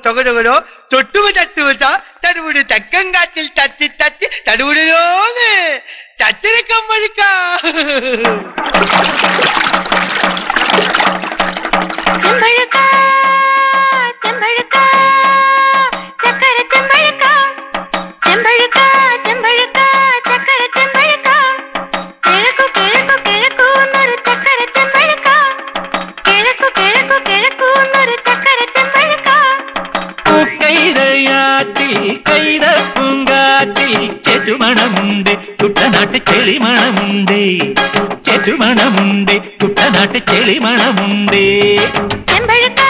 തൊകതൊകലോ തൊട്ടുക തട്ടുക തടുവിട് തെക്കൻ കാറ്റിൽ തട്ടി തട്ടി തടുവിടലോന്ന് ചത്തിരക്കം വഴുക്ക ചെറ്റുമണമുണ്ട് കുട്ടനാട്ട് ചെളിമണമുണ്ട് ചെറ്റുമണമുണ്ട് കുട്ടനാട്ട് ചെളിമണമുണ്ട് ചെമ്പഴുക്ക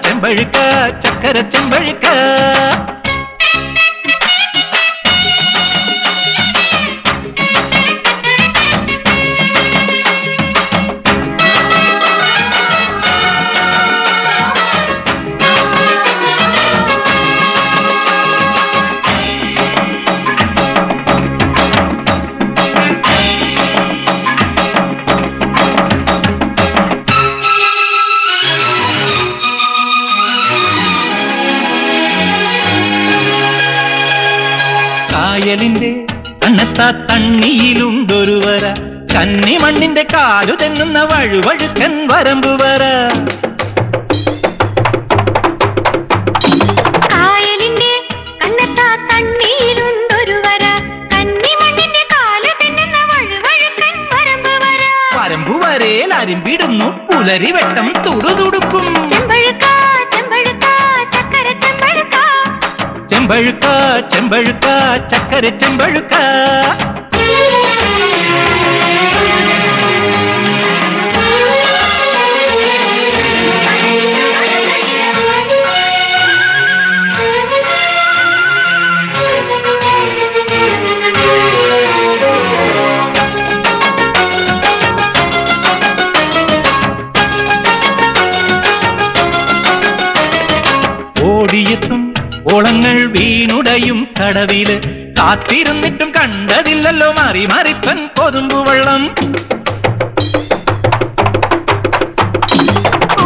ചെമ്പഴുക്ക ചക്കര ചെമ്പഴുക്ക കായലിന്റെ കണ്ണത്താ തണ്ണിയിലുണ്ടൊരു വര കന്നിമണ്ണിന്റെ കാലു തെന്നുന്ന വഴുവഴുക്കൻ വരമ്പു വര കായലിന്റെ കണ്ണത്താ തണ്ണിയിലുണ്ടൊരു വര കന്നിമണ്ണിന്റെ കാലു തെന്നുന്ന വഴുവഴുക്കൻ വരമ്പു വര വരമ്പു വരയിൽ അരിമ്പിടുന്നു പുലരി വെട്ടം തുടുതുടുക്കും ചെമ്പഴുക്ക ചെമ്പഴുക്ക ചക്കര ചെമ്പഴുക്ക ചെമ്പഴുക്ക ചെമ്പഴുക്ക ചക്കര ചെമ്പഴുക്ക ഓടിയെത്തും ഓളങ്ങൾ വീണുടയും കടവില് കാത്തിരുന്നിട്ടും കണ്ടതില്ലല്ലോ മാറി മാറിപ്പൻ കൊതുമ്പുവെള്ളം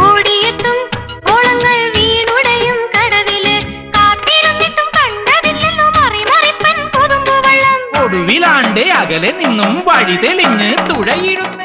ഓടിയെത്തും ഓളങ്ങൾ വീണുടയും കടവില് കാത്തിരുന്നിട്ടും കണ്ടതില്ലല്ലോ മറിമറിപ്പൻ കൊതുമ്പുവെള്ളം ഒടുവിലാണ്ടേ അകലെ നിന്നും വഴി തെളിഞ്ഞ് തുഴയിടുന്നു